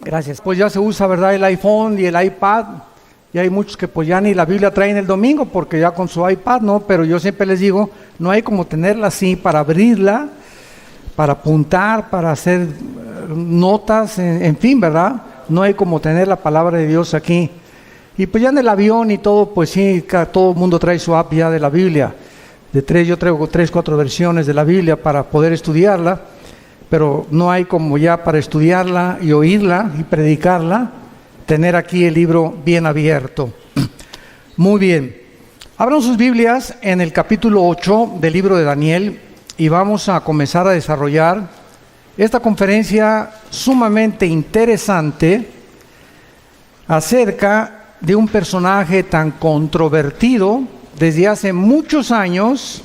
Gracias. Pues ya se usa, ¿verdad? El iPhone y el iPad. Y hay muchos que pues ya ni la Biblia traen el domingo porque ya con su iPad, ¿no? Pero yo siempre les digo, no hay como tenerla así para abrirla, para apuntar, para hacer notas, en fin, ¿verdad? No hay como tener la palabra de Dios aquí. Y pues ya en el avión y todo, pues sí, todo el mundo trae su app ya de la Biblia. Yo traigo 3, 4 versiones de la Biblia para poder estudiarla, pero no hay como ya para estudiarla y oírla y predicarla, tener aquí el libro bien abierto. Muy bien. Abran sus Biblias en el capítulo 8 del libro de Daniel y vamos a comenzar a desarrollar esta conferencia sumamente interesante acerca de un personaje tan controvertido desde hace muchos años,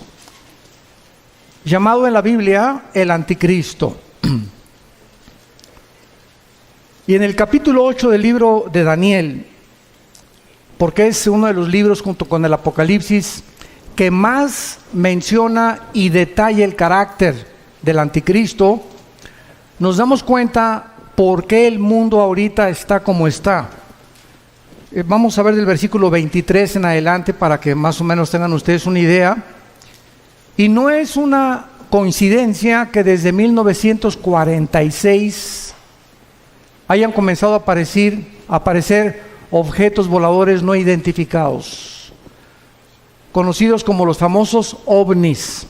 llamado en la Biblia el Anticristo. Y en el capítulo 8 del libro de Daniel, porque es uno de los libros junto con el Apocalipsis que más menciona y detalla el carácter del Anticristo, nos damos cuenta por qué el mundo ahorita está como está. Vamos a ver del versículo 23 en adelante para que más o menos tengan ustedes una idea. Y no es una coincidencia que desde 1946 hayan comenzado a aparecer objetos voladores no identificados, conocidos como los famosos ovnis.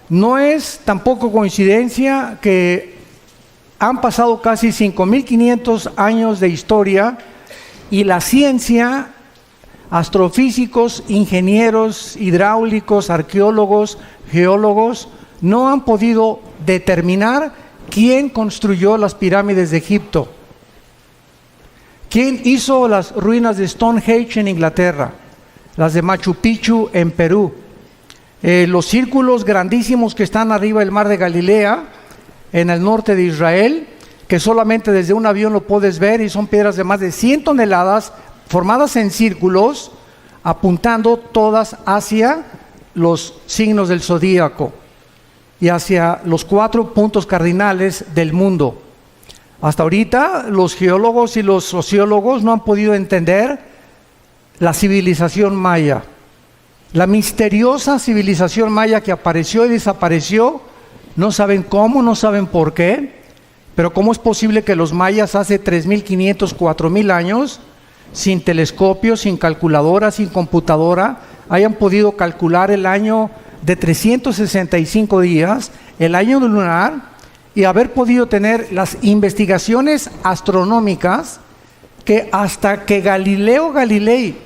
No es tampoco coincidencia que han pasado casi 5,500 años de historia y la ciencia, astrofísicos, ingenieros hidráulicos, arqueólogos, geólogos, no han podido determinar quién construyó las pirámides de Egipto, quién hizo las ruinas de Stonehenge en Inglaterra, las de Machu Picchu en Perú, los círculos grandísimos que están arriba del mar de Galilea, en el norte de Israel, que solamente desde un avión lo puedes ver, y son piedras de más de 100 toneladas formadas en círculos, apuntando todas hacia los signos del zodíaco y hacia los 4 puntos cardinales del mundo. Hasta ahorita los geólogos y los sociólogos no han podido entender la civilización maya, la misteriosa civilización maya que apareció y desapareció. No saben cómo, no saben por qué. Pero ¿cómo es posible que los mayas hace 3,500, 4,000 años, sin telescopio, sin calculadora, sin computadora, hayan podido calcular el año de 365 días, el año lunar, y haber podido tener las investigaciones astronómicas que hasta que Galileo Galilei,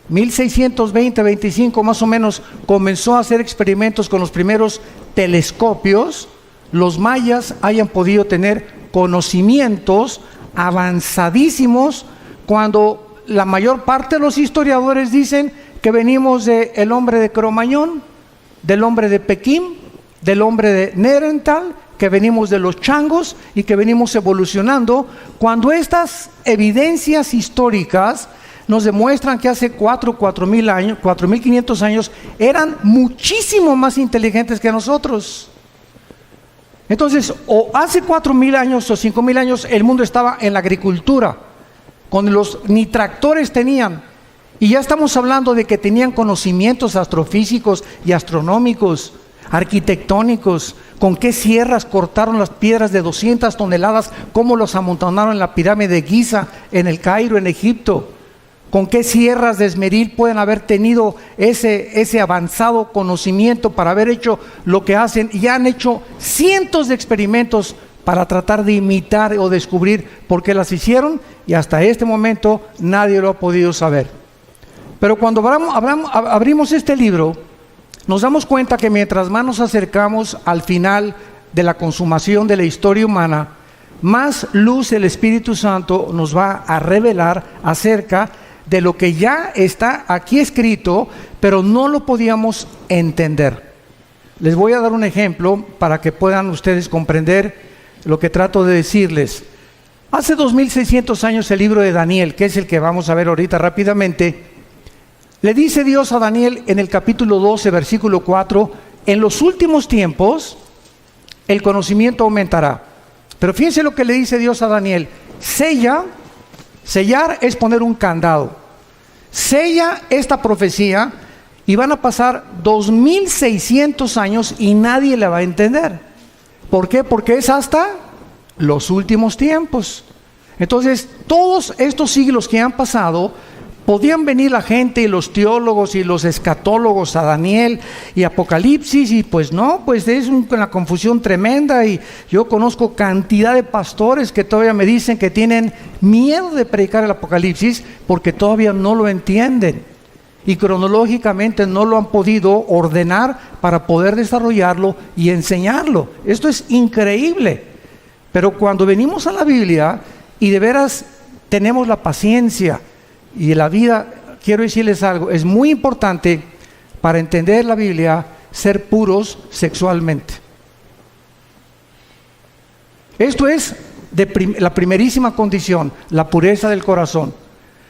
1620-25 más o menos, comenzó a hacer experimentos con los primeros telescopios, los mayas hayan podido tener conocimientos avanzadísimos, cuando la mayor parte de los historiadores dicen que venimos del hombre de Cromañón, del hombre de Pekín, del hombre de Neandertal, que venimos de los changos y que venimos evolucionando, cuando estas evidencias históricas nos demuestran que hace 4,000 años, 4,500 años, eran muchísimo más inteligentes que nosotros. Entonces, o hace 4,000 años o 5,000 años el mundo estaba en la agricultura, ni tractores tenían, y ya estamos hablando de que tenían conocimientos astrofísicos y astronómicos, arquitectónicos, con qué sierras cortaron las piedras de 200 toneladas, cómo los amontonaron en la pirámide de Giza, en el Cairo, en Egipto. ¿Con qué sierras de esmeril pueden haber tenido ese avanzado conocimiento para haber hecho lo que hacen? Y han hecho cientos de experimentos para tratar de imitar o descubrir por qué las hicieron, y hasta este momento nadie lo ha podido saber. Pero cuando abrimos este libro, nos damos cuenta que mientras más nos acercamos al final de la consumación de la historia humana, más luz el Espíritu Santo nos va a revelar acerca de lo que ya está aquí escrito, pero no lo podíamos entender. Les voy a dar un ejemplo para que puedan ustedes comprender lo que trato de decirles. Hace 2,600 años el libro de Daniel, que es el que vamos a ver ahorita rápidamente, le dice Dios a Daniel en el capítulo 12, versículo 4, en los últimos tiempos el conocimiento aumentará. Pero fíjense lo que le dice Dios a Daniel, Sella, sellar es poner un candado. Sella esta profecía y van a pasar 2600 años y nadie la va a entender. ¿Por qué? Porque es hasta los últimos tiempos. Entonces, todos estos siglos que han pasado, podían venir la gente y los teólogos y los escatólogos a Daniel y Apocalipsis y pues no, pues es una confusión tremenda, y yo conozco cantidad de pastores que todavía me dicen que tienen miedo de predicar el Apocalipsis porque todavía no lo entienden y cronológicamente no lo han podido ordenar para poder desarrollarlo y enseñarlo. Esto es increíble, pero cuando venimos a la Biblia y de veras tenemos la paciencia y la vida, quiero decirles algo, es muy importante para entender la Biblia ser puros sexualmente. Esto es la primerísima condición, la pureza del corazón.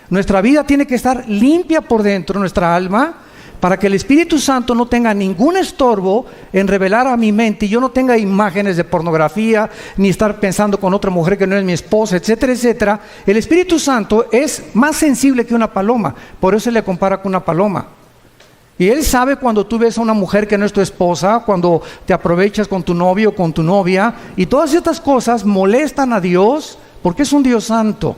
Nuestra vida tiene que estar limpia por dentro, nuestra alma, para que el Espíritu Santo no tenga ningún estorbo en revelar a mi mente y yo no tenga imágenes de pornografía, ni estar pensando con otra mujer que no es mi esposa, etcétera, etcétera. El Espíritu Santo es más sensible que una paloma, por eso se le compara con una paloma. Y Él sabe cuando tú ves a una mujer que no es tu esposa, cuando te aprovechas con tu novio o con tu novia, y todas estas cosas molestan a Dios, porque es un Dios santo.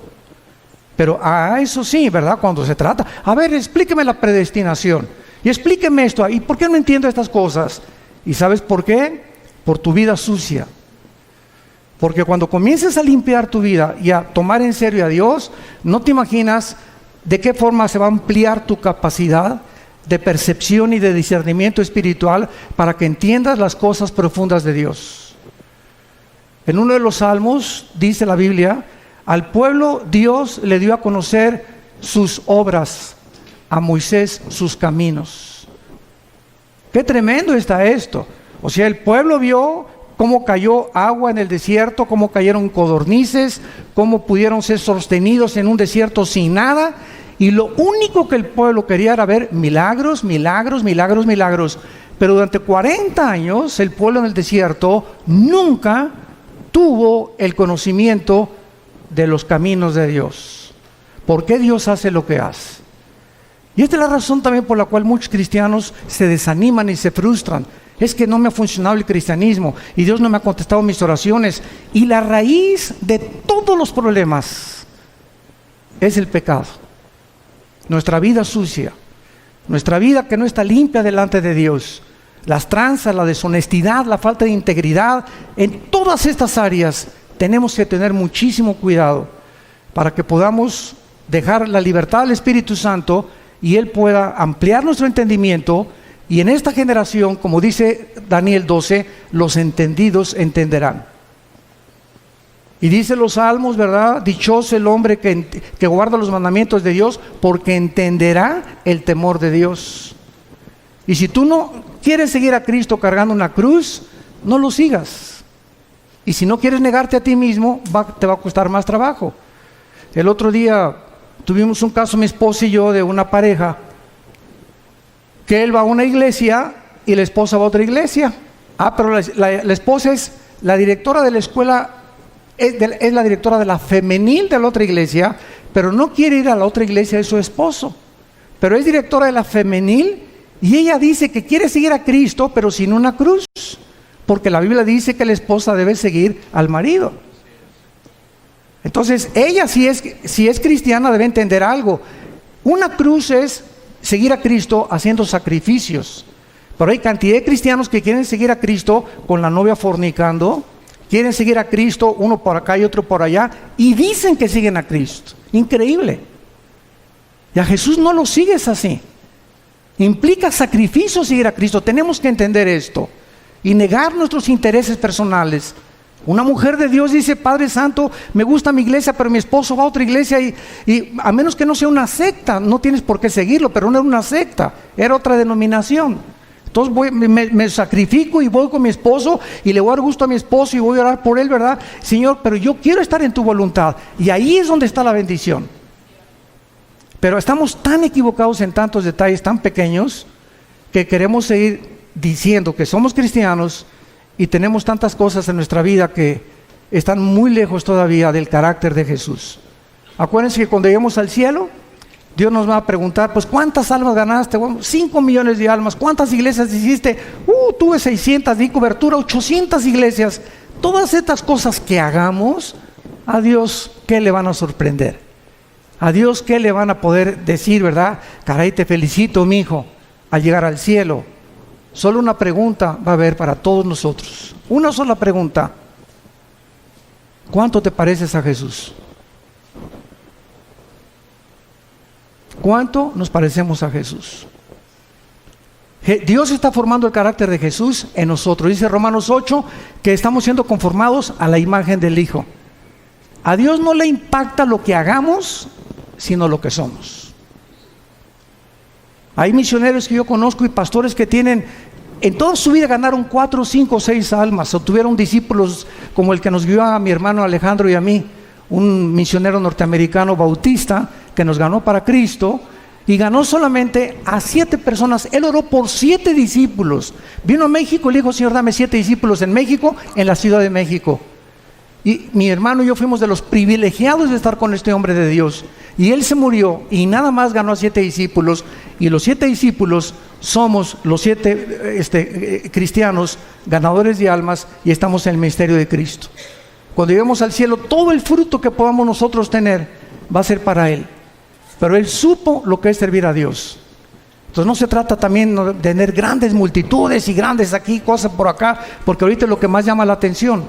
Pero eso sí, ¿verdad? Cuando se trata, a ver, explíqueme la predestinación. Y explíqueme esto, ¿y por qué no entiendo estas cosas? ¿Y sabes por qué? Por tu vida sucia. Porque cuando comiences a limpiar tu vida y a tomar en serio a Dios, no te imaginas de qué forma se va a ampliar tu capacidad de percepción y de discernimiento espiritual para que entiendas las cosas profundas de Dios. En uno de los salmos dice la Biblia, al pueblo Dios le dio a conocer sus obras, a Moisés sus caminos. Qué tremendo está esto. O sea, el pueblo vio cómo cayó agua en el desierto, cómo cayeron codornices, cómo pudieron ser sostenidos en un desierto sin nada, y lo único que el pueblo quería era ver milagros, milagros, milagros, milagros. Pero durante 40 años el pueblo en el desierto nunca tuvo el conocimiento de los caminos de Dios. ¿Por qué Dios hace lo que hace? Y esta es la razón también por la cual muchos cristianos se desaniman y se frustran. Es que no me ha funcionado el cristianismo y Dios no me ha contestado mis oraciones. Y la raíz de todos los problemas es el pecado. Nuestra vida sucia, nuestra vida que no está limpia delante de Dios, las tranzas, la deshonestidad, la falta de integridad, en todas estas áreas tenemos que tener muchísimo cuidado para que podamos dejar la libertad al Espíritu Santo y Él pueda ampliar nuestro entendimiento. Y en esta generación, como dice Daniel 12, los entendidos entenderán. Y dice los salmos, ¿verdad? Dichoso el hombre que guarda los mandamientos de Dios, porque entenderá el temor de Dios. Y si tú no quieres seguir a Cristo cargando una cruz, no lo sigas. Y si no quieres negarte a ti mismo, te va a costar más trabajo. El otro día tuvimos un caso, mi esposa y yo, de una pareja, que él va a una iglesia y la esposa va a otra iglesia. Pero la esposa es la directora de la escuela, es la directora de la femenil de la otra iglesia, pero no quiere ir a la otra iglesia de su esposo. Pero es directora de la femenil y ella dice que quiere seguir a Cristo, pero sin una cruz, porque la Biblia dice que la esposa debe seguir al marido. Entonces ella, si es cristiana, debe entender algo. Una cruz es seguir a Cristo haciendo sacrificios, pero hay cantidad de cristianos que quieren seguir a Cristo con la novia fornicando, quieren seguir a Cristo uno por acá y otro por allá, y dicen que siguen a Cristo. Increíble. Y a Jesús no lo sigues así. Implica sacrificio seguir a Cristo. Tenemos que entender esto y negar nuestros intereses personales. Una mujer de Dios dice: Padre Santo, me gusta mi iglesia, pero mi esposo va a otra iglesia y a menos que no sea una secta, no tienes por qué seguirlo. Pero no era una secta, era otra denominación. Entonces me sacrifico y voy con mi esposo y le voy a dar gusto a mi esposo y voy a orar por él, ¿verdad? Señor, pero yo quiero estar en tu voluntad. Y ahí es donde está la bendición. Pero estamos tan equivocados en tantos detalles tan pequeños que queremos seguir diciendo que somos cristianos y tenemos tantas cosas en nuestra vida que están muy lejos todavía del carácter de Jesús. Acuérdense que cuando lleguemos al cielo, Dios nos va a preguntar, pues ¿cuántas almas ganaste? Bueno, 5 millones de almas. ¿Cuántas iglesias hiciste? Tuve 600, di cobertura, 800 iglesias. Todas estas cosas que hagamos, a Dios, ¿qué le van a sorprender? A Dios, ¿qué le van a poder decir, verdad? Caray, te felicito, mi hijo, al llegar al cielo. Solo una pregunta va a haber para todos nosotros. Una sola pregunta. ¿Cuánto te pareces a Jesús? ¿Cuánto nos parecemos a Jesús? Dios está formando el carácter de Jesús en nosotros. Dice Romanos 8 que estamos siendo conformados a la imagen del Hijo. A Dios no le impacta lo que hagamos, sino lo que somos. Hay misioneros que yo conozco y pastores que tienen, en toda su vida ganaron 4, 5, 6 almas, o tuvieron discípulos como el que nos guió a mi hermano Alejandro y a mí, un misionero norteamericano bautista que nos ganó para Cristo, y ganó solamente a 7 personas. Él oró por 7 discípulos. Vino a México y le dijo, Señor, dame 7 discípulos en México, en la Ciudad de México. Y mi hermano y yo fuimos de los privilegiados de estar con este hombre de Dios. Y él se murió y nada más ganó a 7 discípulos. Y los 7 discípulos somos los 7 cristianos ganadores de almas y estamos en el ministerio de Cristo. Cuando lleguemos al cielo, todo el fruto que podamos nosotros tener va a ser para Él. Pero Él supo lo que es servir a Dios. Entonces no se trata también de tener grandes multitudes y grandes aquí, cosas por acá, porque ahorita es lo que más llama la atención.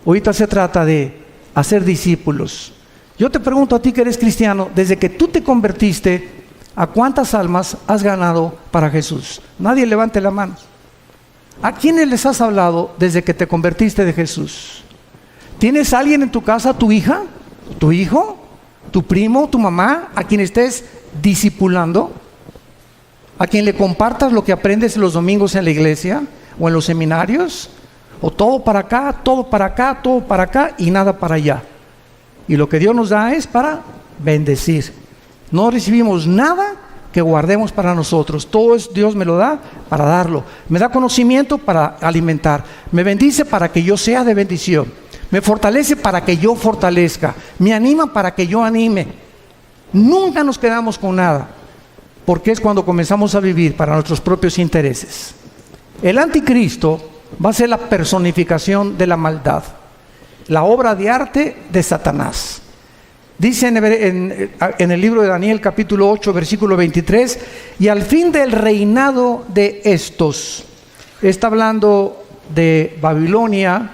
Ahorita se trata de hacer discípulos. Yo te pregunto a ti que eres cristiano, desde que tú te convertiste, ¿a cuántas almas has ganado para Jesús? Nadie levante la mano. ¿A quiénes les has hablado desde que te convertiste de Jesús? ¿Tienes a alguien en tu casa, tu hija, tu hijo, tu primo, tu mamá, a quien estés discipulando? ¿A quien le compartas lo que aprendes los domingos en la iglesia o en los seminarios? ¿O todo para acá, todo para acá, todo para acá y nada para allá? Y lo que Dios nos da es para bendecir. No recibimos nada que guardemos para nosotros. Todo es, Dios me lo da para darlo. Me da conocimiento para alimentar. Me bendice para que yo sea de bendición. Me fortalece para que yo fortalezca. Me anima para que yo anime. Nunca nos quedamos con nada, porque es cuando comenzamos a vivir para nuestros propios intereses. El anticristo va a ser la personificación de la maldad, la obra de arte de Satanás. Dice en el libro de Daniel capítulo 8 versículo 23, y al fin del reinado de estos, está hablando de Babilonia,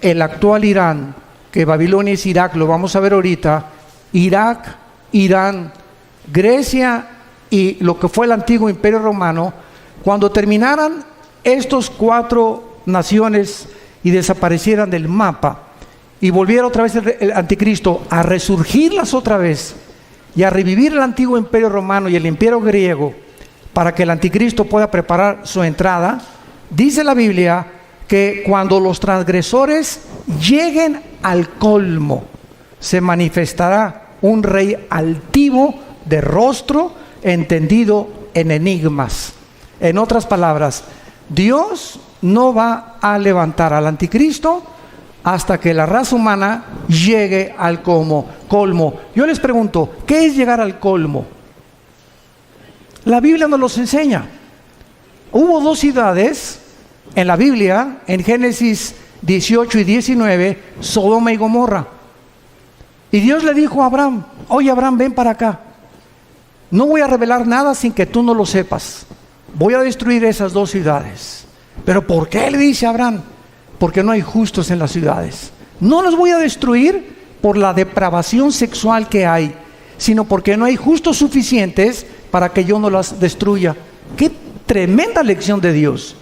el actual Irán, que Babilonia es Irak, lo vamos a ver ahorita, Irak, Irán, Grecia y lo que fue el antiguo imperio romano. Cuando terminaran estos 4 naciones y desaparecieran del mapa y volviera otra vez el anticristo a resurgirlas otra vez y a revivir el antiguo imperio romano y el imperio griego para que el anticristo pueda preparar su entrada, dice la Biblia que cuando los transgresores lleguen al colmo, se manifestará un rey altivo de rostro, entendido en enigmas. En otras palabras, Dios no va a levantar al anticristo hasta que la raza humana llegue al colmo. Yo les pregunto, ¿qué es llegar al colmo? La Biblia nos los enseña. Hubo 2 ciudades en la Biblia, en Génesis 18 y 19, Sodoma y Gomorra. Y Dios le dijo a Abraham, oye Abraham, ven para acá. No voy a revelar nada sin que tú no lo sepas. Voy a destruir esas 2 ciudades. ¿Pero por qué? Le dice Abraham. Porque no hay justos en las ciudades. No los voy a destruir por la depravación sexual que hay, sino porque no hay justos suficientes para que yo no las destruya. ¡Qué tremenda lección de Dios!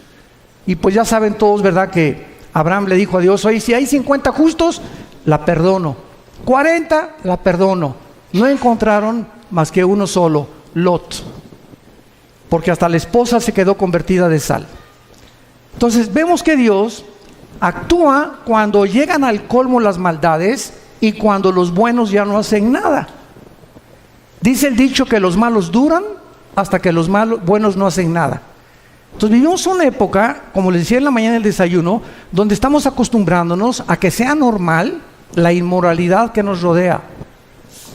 Y pues ya saben todos, ¿verdad?, que Abraham le dijo a Dios, oye, si hay 50 justos, la perdono. 40, la perdono. No encontraron más que uno solo, Lot. Porque hasta la esposa se quedó convertida de sal. Entonces vemos que Dios actúa cuando llegan al colmo las maldades y cuando los buenos ya no hacen nada. Dice el dicho que los malos duran hasta que los buenos no hacen nada. Entonces vivimos una época, como les decía en la mañana del desayuno, donde estamos acostumbrándonos a que sea normal la inmoralidad que nos rodea.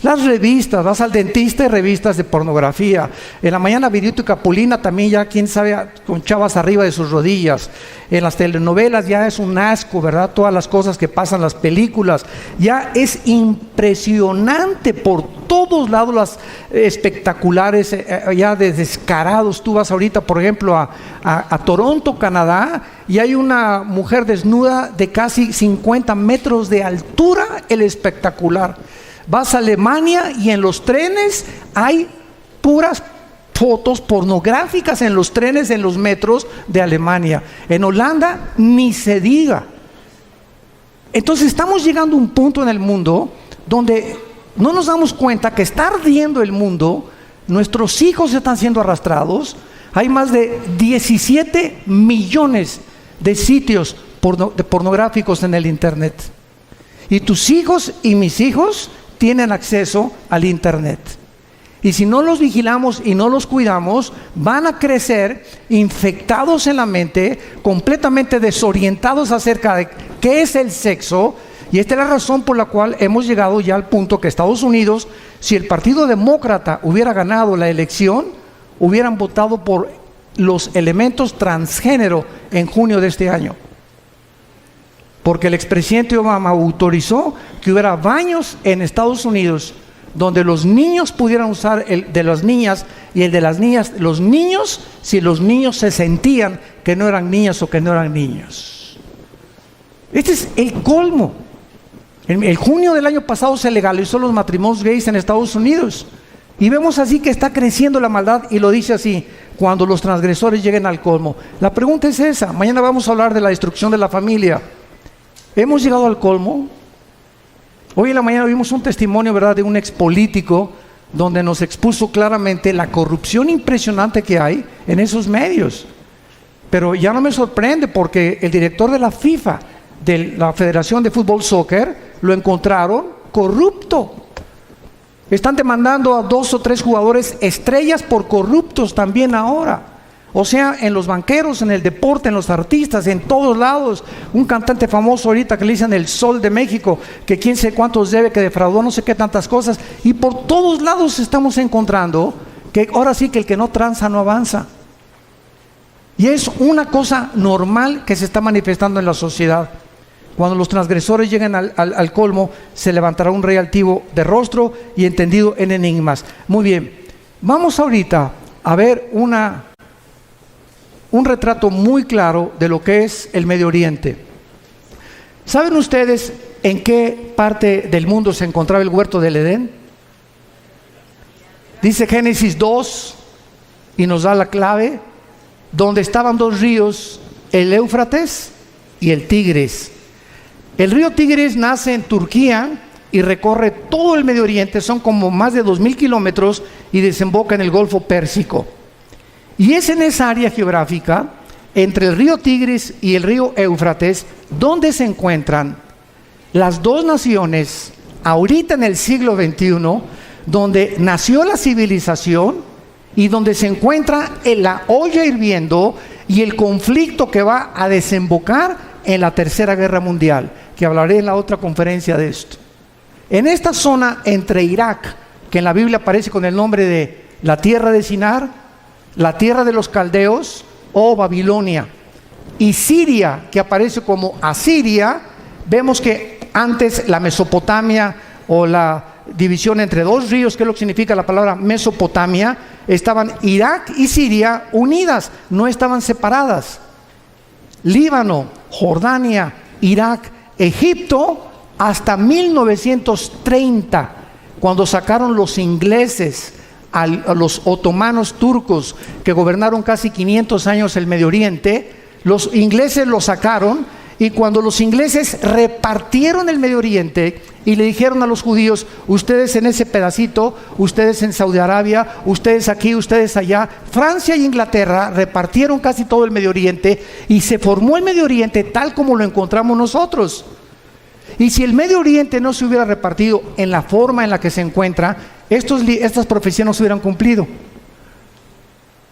Las revistas, vas al dentista y revistas de pornografía. En la mañana Virito y Capulina también ya, quién sabe, con chavas arriba de sus rodillas. En las telenovelas ya es un asco, ¿verdad? Todas las cosas que pasan, las películas. Ya es impresionante por todos lados las espectaculares, ya de descarados. Tú vas ahorita, por ejemplo, a Toronto, Canadá, y hay una mujer desnuda de casi 50 metros de altura, el espectacular. Vas a Alemania y en los trenes hay puras fotos pornográficas en los trenes, en los metros de Alemania. En Holanda ni se diga. Entonces estamos llegando a un punto en el mundo donde no nos damos cuenta que está ardiendo el mundo, nuestros hijos están siendo arrastrados. Hay más de 17 millones de sitios pornográficos en el internet. Y tus hijos y mis hijos tienen acceso al internet. Y si no los vigilamos y no los cuidamos, van a crecer infectados en la mente, completamente desorientados acerca de qué es el sexo. Y esta es la razón por la cual hemos llegado ya al punto que Estados Unidos, si el Partido Demócrata hubiera ganado la elección, hubieran votado por los elementos transgénero en junio de este año. Porque el expresidente Obama autorizó que hubiera baños en Estados Unidos donde los niños pudieran usar el de las niñas y el de las niñas, los niños, si los niños se sentían que no eran niñas o que no eran niños. Este es el colmo. En el junio del año pasado se legalizó los matrimonios gays en Estados Unidos. Y vemos así que está creciendo la maldad, y lo dice así: cuando los transgresores lleguen al colmo. La pregunta es esa. Mañana vamos a hablar de la destrucción de la familia. ¿Hemos llegado al colmo? Hoy en la mañana vimos un testimonio, ¿verdad?, de un expolítico donde nos expuso claramente la corrupción impresionante que hay en esos medios. Pero ya no me sorprende, porque el director de la FIFA, de la Federación de Fútbol Soccer, lo encontraron corrupto. Están demandando a 2 o 3 jugadores estrellas por corruptos también ahora. O sea, en los banqueros, en el deporte, en los artistas, en todos lados. Un cantante famoso ahorita que le dicen el Sol de México, que quién sé cuántos debe, que defraudó no sé qué tantas cosas. Y por todos lados estamos encontrando que ahora sí que el que no tranza no avanza. Y es una cosa normal que se está manifestando en la sociedad. Cuando los transgresores lleguen al colmo, se levantará un rey altivo de rostro y entendido en enigmas. Muy bien, vamos ahorita a ver un retrato muy claro de lo que es el Medio Oriente. ¿Saben ustedes en qué parte del mundo se encontraba el huerto del Edén? Dice Génesis 2, y nos da la clave, donde estaban 2 ríos, el Éufrates y el Tigris. El río Tigris nace en Turquía y recorre todo el Medio Oriente, son como más de 2000 kilómetros, y desemboca en el Golfo Pérsico. Y es en esa área geográfica, entre el río Tigris y el río Éufrates, donde se encuentran las 2 naciones, ahorita en el siglo XXI, donde nació la civilización y donde se encuentra en la olla hirviendo y el conflicto que va a desembocar en la Tercera Guerra Mundial, que hablaré en la otra conferencia de esto. En esta zona entre Irak, que en la Biblia aparece con el nombre de la tierra de Sinar, la tierra de los caldeos o Babilonia, y Siria, que aparece como Asiria, vemos que antes la Mesopotamia, o la división entre 2 ríos, que es lo que significa la palabra Mesopotamia, estaban Irak y Siria unidas, no estaban separadas. Líbano, Jordania, Irak, Egipto, hasta 1930, cuando sacaron los ingleses a los otomanos turcos, que gobernaron casi 500 años el Medio Oriente. Los ingleses lo sacaron, y cuando los ingleses repartieron el Medio Oriente y le dijeron a los judíos: ustedes en ese pedacito, ustedes en Saudi Arabia, ustedes aquí, ustedes allá, Francia y Inglaterra repartieron casi todo el Medio Oriente, y se formó el Medio Oriente tal como lo encontramos nosotros. Y si el Medio Oriente no se hubiera repartido en la forma en la que se encuentra, estas profecías no se hubieran cumplido.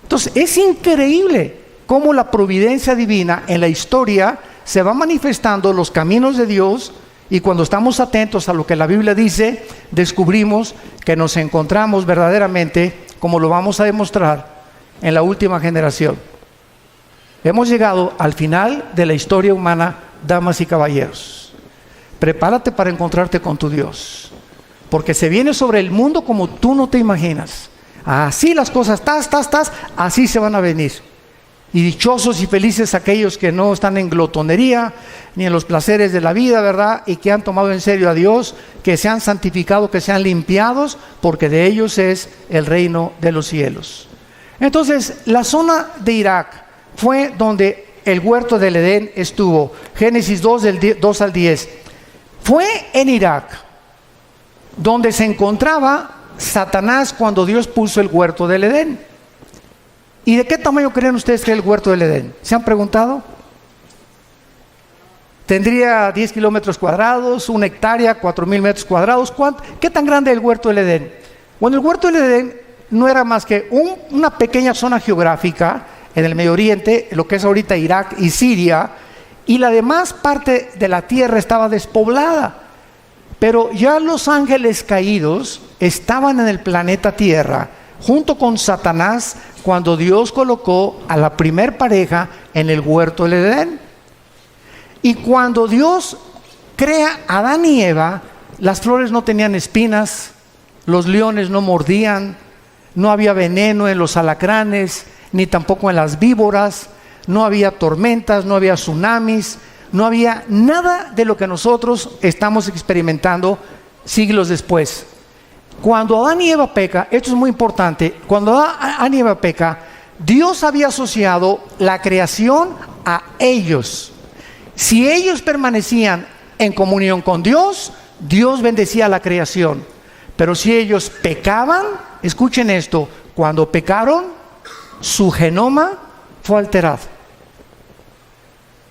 Entonces es increíble cómo la providencia divina en la historia se va manifestando los caminos de Dios, y cuando estamos atentos a lo que la Biblia dice, descubrimos que nos encontramos verdaderamente, como lo vamos a demostrar, en la última generación. Hemos llegado al final de la historia humana, damas y caballeros. Prepárate para encontrarte con tu Dios, porque se viene sobre el mundo como tú no te imaginas. Así las cosas, así se van a venir. Y dichosos y felices aquellos que no están en glotonería ni en los placeres de la vida, ¿verdad? Y que han tomado en serio a Dios, que se han santificado, que se han limpiados, porque de ellos es el reino de los cielos. Entonces, la zona de Irak fue donde el huerto del Edén estuvo. Génesis 2, del 2 al 10. Fue en Irak donde se encontraba Satanás cuando Dios puso el huerto del Edén. ¿Y de qué tamaño creen ustedes que es el huerto del Edén? ¿Se han preguntado? Tendría 10 kilómetros cuadrados, 1 hectárea, 4,000 metros cuadrados. ¿Qué tan grande es el huerto del Edén? Bueno, el huerto del Edén no era más que una pequeña zona geográfica en el Medio Oriente, lo que es ahorita Irak y Siria, y la demás parte de la tierra estaba despoblada. Pero ya los ángeles caídos estaban en el planeta Tierra, junto con Satanás, cuando Dios colocó a la primer pareja en el huerto del Edén. Y cuando Dios crea a Adán y Eva, las flores no tenían espinas, los leones no mordían, no había veneno en los alacranes, ni tampoco en las víboras, no había tormentas, no había tsunamis, no había nada de lo que nosotros estamos experimentando siglos después. Cuando Adán y Eva peca, esto es muy importante, cuando Adán y Eva peca, Dios había asociado la creación a ellos. Si ellos permanecían en comunión con Dios, Dios bendecía la creación. Pero si ellos pecaban, escuchen esto, cuando pecaron, su genoma fue alterado.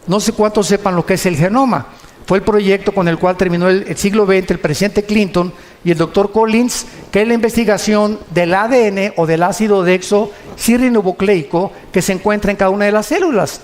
No sé cuántos sepan lo que es el genoma. Fue el proyecto con el cual terminó el siglo XX el presidente Clinton y el doctor Collins, que es la investigación del ADN o del ácido desoxirribonucleico que se encuentra en cada una de las células.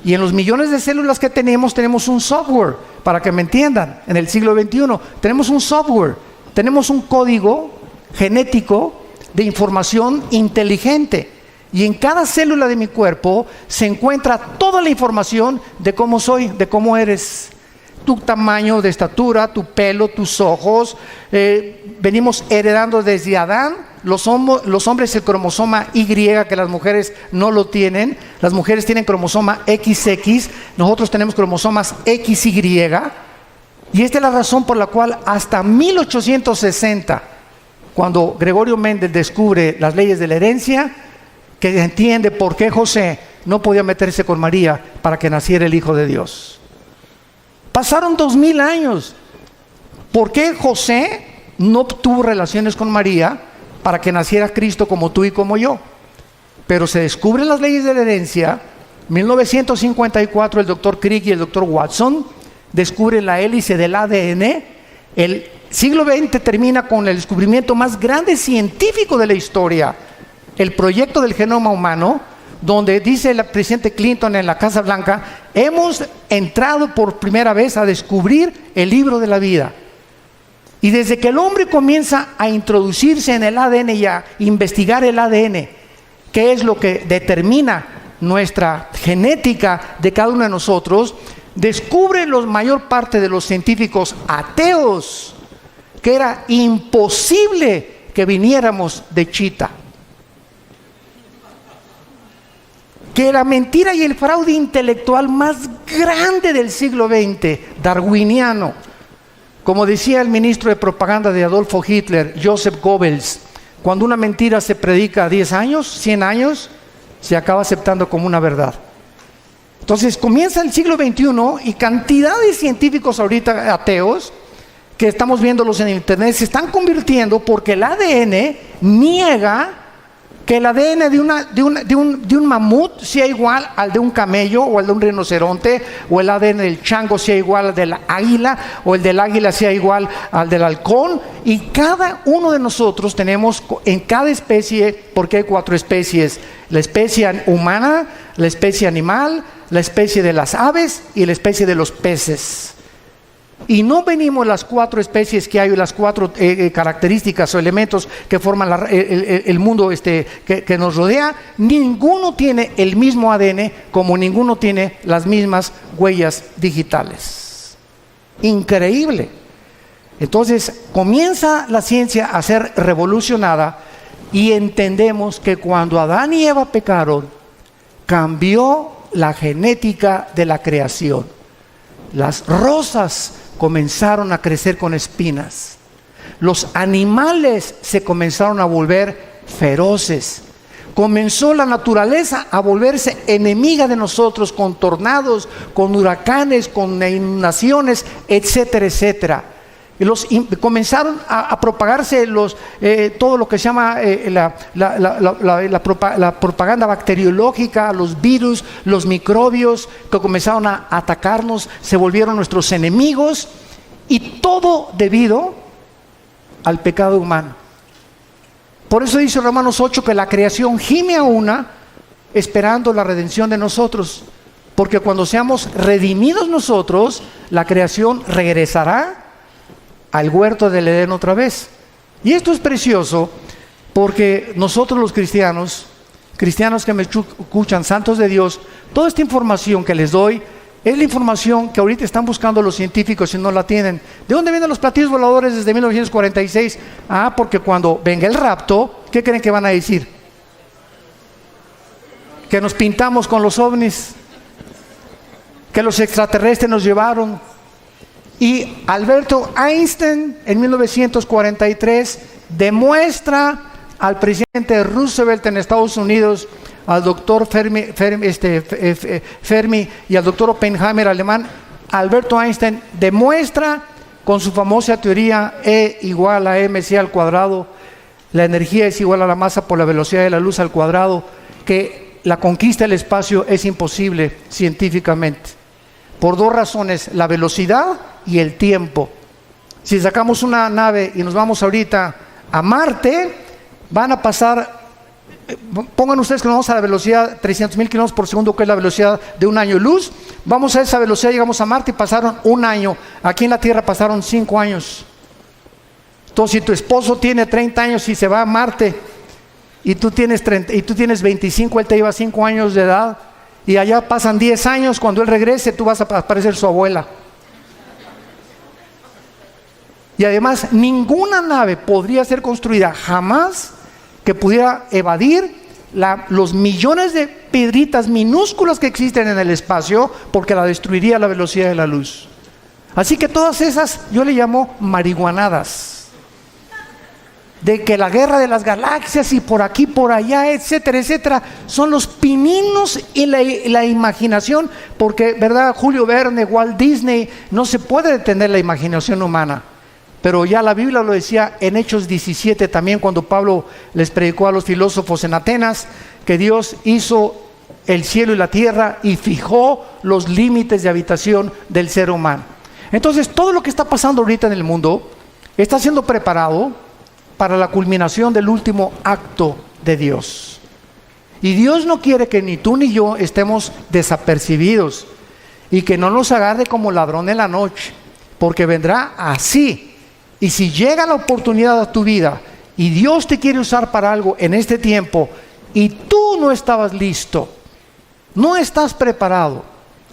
Y en los millones de células que tenemos un software, para que me entiendan, en el siglo XXI, tenemos un software, tenemos un código genético de información inteligente. Y en cada célula de mi cuerpo se encuentra toda la información de cómo soy, de cómo eres. Tu tamaño de estatura, tu pelo, tus ojos. Venimos heredando desde Adán. Los hombres el cromosoma Y, que las mujeres no lo tienen. Las mujeres tienen cromosoma XX, nosotros tenemos cromosomas XY. Y esta es la razón por la cual hasta 1860, cuando Gregorio Mendel descubre las leyes de la herencia, que entiende por qué José no podía meterse con María para que naciera el Hijo de Dios. Pasaron 2000 años. ¿Por qué José no tuvo relaciones con María para que naciera Cristo como tú y como yo? Pero se descubren las leyes de la herencia. 1954 el doctor Crick y el doctor Watson descubren la hélice del ADN. El siglo XX termina con el descubrimiento más grande científico de la historia, el proyecto del genoma humano, donde dice el presidente Clinton en la Casa Blanca: hemos entrado por primera vez a descubrir el libro de la vida. Y desde que el hombre comienza a introducirse en el ADN y a investigar el ADN, que es lo que determina nuestra genética de cada uno de nosotros, descubre la mayor parte de los científicos ateos que era imposible que viniéramos de Chita, que la mentira y el fraude intelectual más grande del siglo XX, darwiniano, como decía el ministro de propaganda de Adolfo Hitler, Joseph Goebbels, cuando una mentira se predica 10 años, 100 años, se acaba aceptando como una verdad. Entonces comienza el siglo XXI y cantidad de científicos ahorita ateos, que estamos viéndolos en internet, se están convirtiendo porque el ADN niega que el ADN de un mamut sea igual al de un camello o al de un rinoceronte, o el ADN del chango sea igual al del águila, o el del águila sea igual al del halcón. Y cada uno de nosotros tenemos en cada especie, porque hay 4 especies: la especie humana, la especie animal, la especie de las aves y la especie de los peces. Y no venimos las 4 especies que hay, las 4 características o elementos que forman el mundo que nos rodea. Ninguno tiene el mismo ADN, como ninguno tiene las mismas huellas digitales. Increíble. Entonces comienza la ciencia a ser revolucionada y entendemos que cuando Adán y Eva pecaron, cambió la genética de la creación. Las rosas comenzaron a crecer con espinas. Los animales se comenzaron a volver feroces. Comenzó la naturaleza a volverse enemiga de nosotros, con tornados, con huracanes, con inundaciones, etcétera, etcétera. Comenzaron a propagarse todo lo que se llama la propaganda bacteriológica, los virus, los microbios que comenzaron a atacarnos, se volvieron nuestros enemigos, y todo debido al pecado humano. Por eso dice Romanos 8 que la creación gime a una esperando la redención de nosotros, porque cuando seamos redimidos nosotros, la creación regresará al huerto del Edén otra vez. Y esto es precioso, porque nosotros los cristianos que me escuchan, santos de Dios, toda esta información que les doy es la información que ahorita están buscando los científicos y no la tienen. ¿De dónde vienen los platillos voladores desde 1946? Porque cuando venga el rapto, ¿qué creen que van a decir? Que nos pintamos con los ovnis, que los extraterrestres nos llevaron. Y Alberto Einstein en 1943 demuestra al presidente Roosevelt en Estados Unidos, al doctor Fermi y al doctor Oppenheimer alemán. Alberto Einstein demuestra con su famosa teoría E igual a mc al cuadrado, la energía es igual a la masa por la velocidad de la luz al cuadrado, que la conquista del espacio es imposible científicamente, por 2 razones: la velocidad y el tiempo. Si sacamos una nave y nos vamos ahorita a Marte, van a pasar, pongan ustedes que nos vamos a la velocidad 300,000 kilómetros por segundo, que es la velocidad de un año luz. Vamos a esa velocidad, llegamos a Marte y pasaron 1 año. Aquí en la Tierra pasaron 5 años. Entonces, si tu esposo tiene 30 años y se va a Marte, y tú tienes 25, él te lleva 5 años de edad, y allá pasan 10 años, cuando él regrese, tú vas a parecer su abuela. Y además, ninguna nave podría ser construida jamás que pudiera evadir los millones de piedritas minúsculas que existen en el espacio, porque la destruiría a la velocidad de la luz. Así que todas esas yo le llamo marihuanadas, de que la guerra de las galaxias y por aquí, por allá, etcétera, etcétera, son los pininos y la imaginación, porque, ¿verdad? Julio Verne, Walt Disney, no se puede detener la imaginación humana. Pero ya la Biblia lo decía en Hechos 17 también, cuando Pablo les predicó a los filósofos en Atenas, que Dios hizo el cielo y la tierra y fijó los límites de habitación del ser humano. Entonces, todo lo que está pasando ahorita en el mundo está siendo preparado para la culminación del último acto de Dios. Y Dios no quiere que ni tú ni yo estemos desapercibidos y que no nos agarre como ladrón en la noche, porque vendrá así. Y si llega la oportunidad a tu vida y Dios te quiere usar para algo en este tiempo y tú no estabas listo, no estás preparado,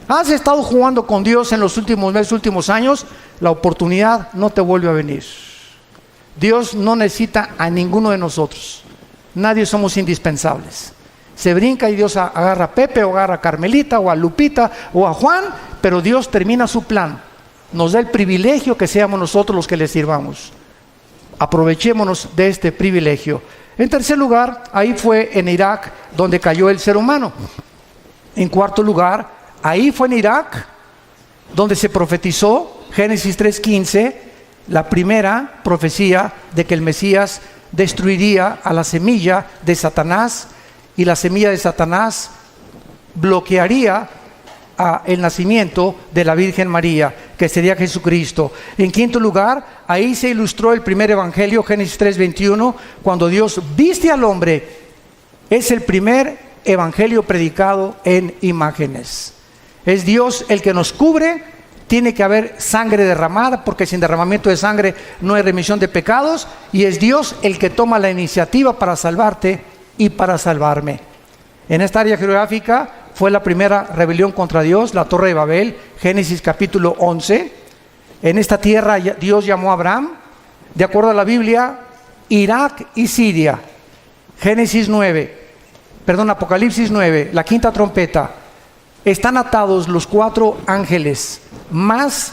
has estado jugando con Dios en los últimos meses, últimos años, la oportunidad no te vuelve a venir. Dios no necesita a ninguno de nosotros. Nadie somos indispensables. Se brinca y Dios agarra a Pepe o agarra a Carmelita o a Lupita o a Juan, pero Dios termina su plan. Nos da el privilegio que seamos nosotros los que le sirvamos. Aprovechémonos de este privilegio. En tercer lugar, ahí fue en Irak donde cayó el ser humano. En cuarto lugar, ahí fue en Irak donde se profetizó, Génesis 3:15, la primera profecía de que el Mesías destruiría a la semilla de Satanás, y la semilla de Satanás bloquearía el nacimiento de la Virgen María, que sería Jesucristo. En quinto lugar, ahí se ilustró el primer evangelio, Génesis 3:21, cuando Dios viste al hombre. Es el primer evangelio predicado en imágenes. Es Dios el que nos cubre. Tiene que haber sangre derramada, porque sin derramamiento de sangre no hay remisión de pecados, y es Dios el que toma la iniciativa para salvarte y para salvarme. En esta área geográfica fue la primera rebelión contra Dios, la Torre de Babel, Génesis capítulo 11. En esta tierra Dios llamó a Abraham, de acuerdo a la Biblia, Irak y Siria. Apocalipsis 9, la quinta trompeta. Están atados los 4 ángeles más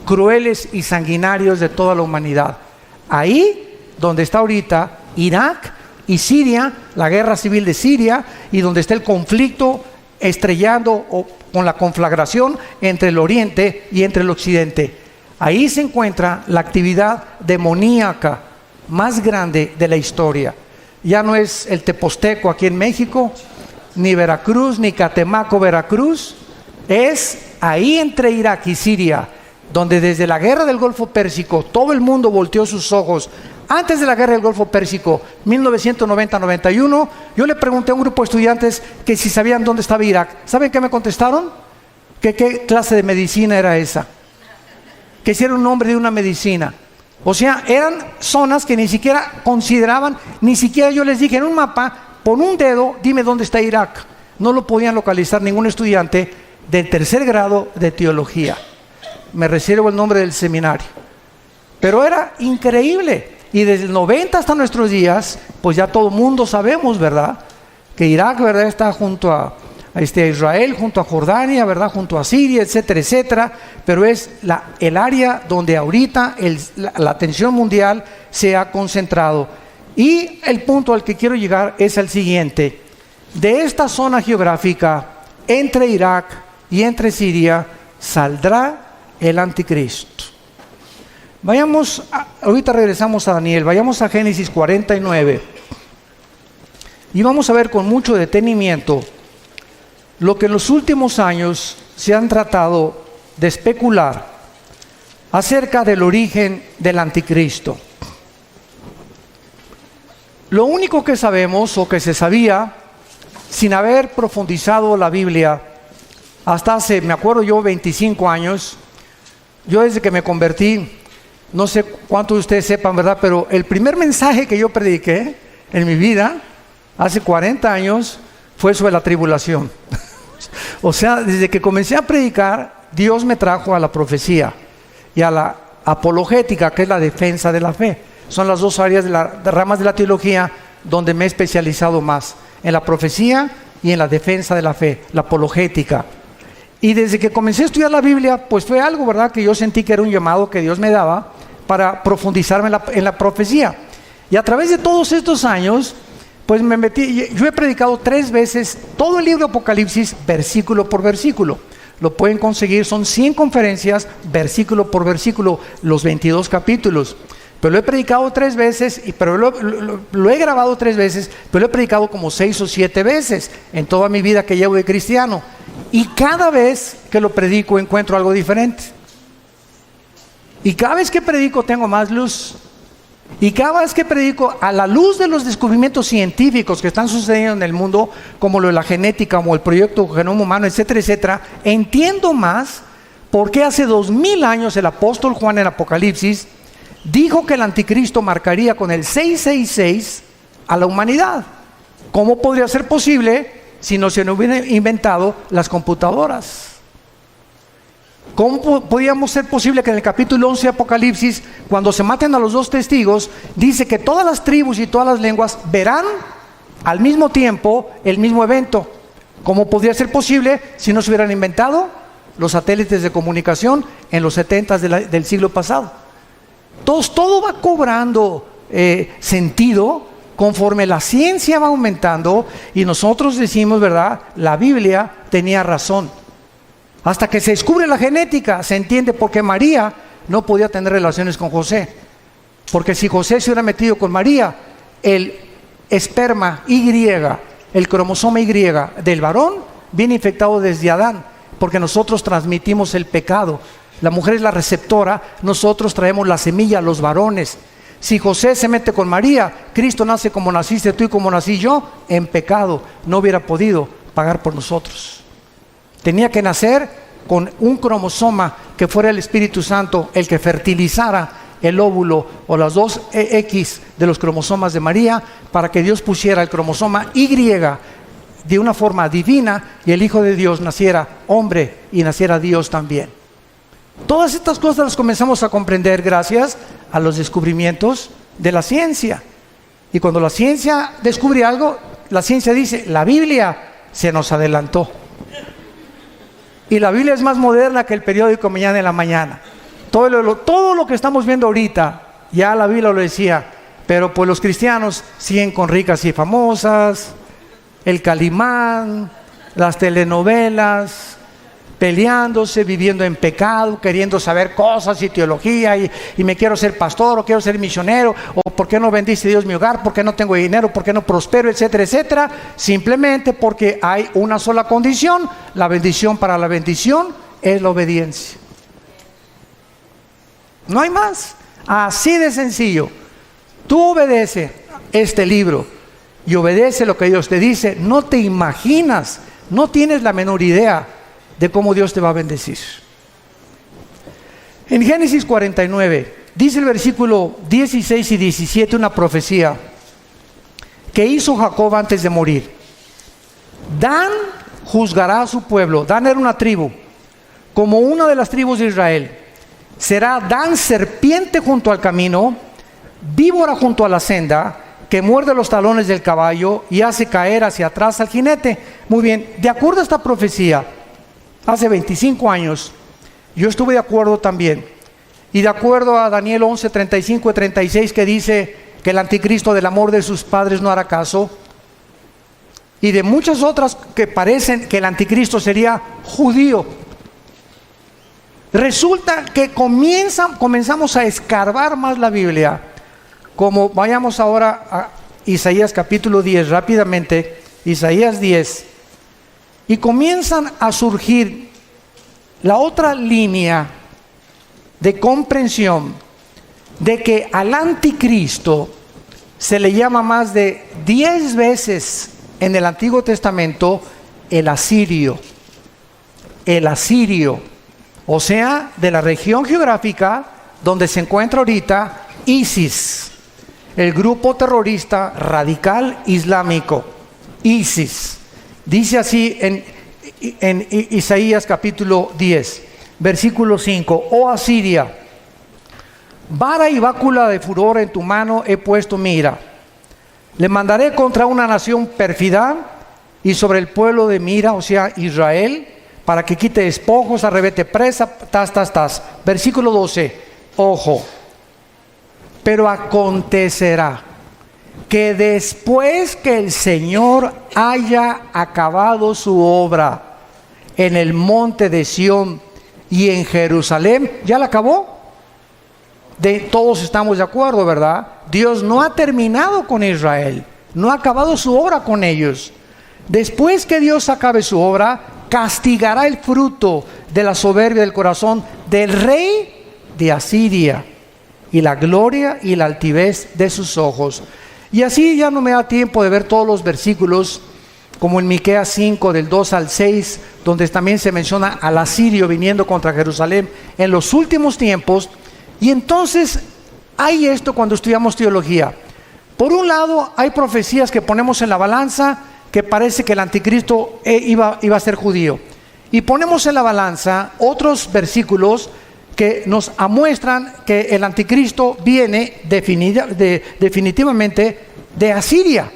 crueles y sanguinarios de toda la humanidad. Ahí donde está ahorita Irak y Siria, la guerra civil de Siria, y donde está el conflicto estrellando o con la conflagración entre el oriente y entre el occidente. Ahí se encuentra la actividad demoníaca más grande de la historia. Ya no es el Teposteco aquí en México, ni Veracruz, ni Catemaco, Veracruz. Es ahí entre Irak y Siria, donde desde la guerra del Golfo Pérsico todo el mundo volteó sus ojos. Antes de la guerra del Golfo Pérsico, 1990-91, yo le pregunté a un grupo de estudiantes que si sabían dónde estaba Irak. ¿Saben qué me contestaron? Que qué clase de medicina era esa, que si era un nombre de una medicina. O sea, eran zonas que ni siquiera consideraban, ni siquiera yo les dije en un mapa, pon un dedo, dime dónde está Irak. No lo podían localizar ningún estudiante del tercer grado de teología. Me reservo el nombre del seminario. Pero era increíble. Y desde el 90 hasta nuestros días, pues ya todo el mundo sabemos, ¿verdad? Que Irak, ¿verdad?, está junto a Israel, junto a Jordania, ¿verdad?, junto a Siria, etcétera, etcétera. Pero es el área donde ahorita la atención mundial se ha concentrado. Y el punto al que quiero llegar es el siguiente. De esta zona geográfica, entre Irak y entre Siria, saldrá el anticristo. Ahorita regresamos a Daniel, vayamos a Génesis 49. Y vamos a ver con mucho detenimiento lo que en los últimos años se han tratado de especular acerca del origen del anticristo. Lo único que sabemos, o que se sabía, sin haber profundizado la Biblia, hasta hace, me acuerdo yo, 25 años, yo desde que me convertí, no sé cuántos de ustedes sepan, ¿verdad?, pero el primer mensaje que yo prediqué en mi vida, hace 40 años, fue sobre la tribulación. O sea, desde que comencé a predicar, Dios me trajo a la profecía y a la apologética, que es la defensa de la fe. Son las dos áreas de ramas de la teología donde me he especializado más, en la profecía y en la defensa de la fe, la apologética. Y desde que comencé a estudiar la Biblia, pues fue algo, ¿verdad?, que yo sentí que era un llamado que Dios me daba para profundizarme en la profecía. Y a través de todos estos años, pues me metí. Yo he predicado 3 veces todo el libro de Apocalipsis, versículo por versículo. Lo pueden conseguir, son 100 conferencias, versículo por versículo, los 22 capítulos. Pero lo he predicado 3 veces, pero lo he grabado 3 veces, pero lo he predicado como 6 o 7 veces en toda mi vida que llevo de cristiano. Y cada vez que lo predico encuentro algo diferente. Y cada vez que predico tengo más luz. Y cada vez que predico, a la luz de los descubrimientos científicos que están sucediendo en el mundo, como lo de la genética, como el proyecto Genoma Humano, etcétera, etcétera, entiendo más por qué hace 2000 años el apóstol Juan en Apocalipsis dijo que el anticristo marcaría con el 666 a la humanidad. ¿Cómo podría ser posible si no se hubieran inventado las computadoras? ¿Cómo podíamos ser posible que en el capítulo 11 de Apocalipsis, cuando se maten a los 2 testigos, dice que todas las tribus y todas las lenguas verán al mismo tiempo el mismo evento? ¿Cómo podría ser posible si no se hubieran inventado los satélites de comunicación en los 70s del siglo pasado? Entonces todo va cobrando sentido conforme la ciencia va aumentando, y nosotros decimos, ¿verdad?, la Biblia tenía razón. Hasta que se descubre la genética, se entiende por qué María no podía tener relaciones con José. Porque si José se hubiera metido con María, el esperma Y, el cromosoma Y del varón, viene infectado desde Adán, porque nosotros transmitimos el pecado. La mujer es la receptora, nosotros traemos la semilla, los varones. Si José se mete con María, Cristo nace como naciste tú y como nací yo, en pecado. No hubiera podido pagar por nosotros. Tenía que nacer con un cromosoma que fuera el Espíritu Santo el que fertilizara el óvulo o las dos X de los cromosomas de María, para que Dios pusiera el cromosoma Y de una forma divina y el Hijo de Dios naciera hombre y naciera Dios también. Todas estas cosas las comenzamos a comprender gracias a los descubrimientos de la ciencia. Y cuando la ciencia descubre algo, la ciencia dice, la Biblia se nos adelantó. Y la Biblia es más moderna que el periódico Mañana en la Mañana. Todo lo que estamos viendo ahorita, ya la Biblia lo decía, pero pues los cristianos siguen con Ricas y Famosas, el Calimán, las telenovelas, peleándose, viviendo en pecado, queriendo saber cosas y teología, y me quiero ser pastor, o quiero ser misionero, o por qué no bendice Dios mi hogar, por qué no tengo dinero, por qué no prospero, etcétera, etcétera, simplemente porque hay una sola condición. La bendición para la bendición es la obediencia. No hay más, así de sencillo. Tú obedece este libro y obedece lo que Dios te dice, no te imaginas, no tienes la menor idea de cómo Dios te va a bendecir. En Génesis 49 dice el versículo 16 y 17 una profecía que hizo Jacob antes de morir. Dan juzgará a su pueblo. Dan era una tribu, como una de las tribus de Israel. Será Dan serpiente junto al camino, víbora junto a la senda, que muerde los talones del caballo y hace caer hacia atrás al jinete. Muy bien, de acuerdo a esta profecía, hace 25 años, yo estuve de acuerdo también. Y de acuerdo a Daniel 11, 35 y 36, que dice que el anticristo del amor de sus padres no hará caso. Y de muchas otras que parecen que el anticristo sería judío. Resulta que comenzamos a escarbar más la Biblia. Como vayamos ahora a Isaías capítulo 10, rápidamente, Isaías 10. Y comienzan a surgir la otra línea de comprensión de que al anticristo se le llama más de 10 veces en el Antiguo Testamento el asirio. El asirio, o sea, de la región geográfica donde se encuentra ahorita ISIS, el grupo terrorista radical islámico, ISIS. Dice así en Isaías capítulo 10, versículo 5, oh Asiria, vara y bácula de furor en tu mano he puesto mira. Le mandaré contra una nación pérfida y sobre el pueblo de mira, o sea Israel, para que quite despojos, arrebete presa, Versículo 12, ojo, pero acontecerá que después que el Señor haya acabado su obra en el monte de Sión y en Jerusalén, ¿ya la acabó? Todos estamos de acuerdo, ¿verdad? Dios no ha terminado con Israel, no ha acabado su obra con ellos. Después que Dios acabe su obra, castigará el fruto de la soberbia del corazón del rey de Asiria y la gloria y la altivez de sus ojos. Y así ya no me da tiempo de ver todos los versículos, como en Miqueas 5, del 2 al 6, donde también se menciona al asirio viniendo contra Jerusalén en los últimos tiempos. Y entonces hay esto cuando estudiamos teología. Por un lado, hay profecías que ponemos en la balanza, que parece que el anticristo iba a ser judío. Y ponemos en la balanza otros versículos que nos amuestran que el anticristo viene definitivamente de Asiria,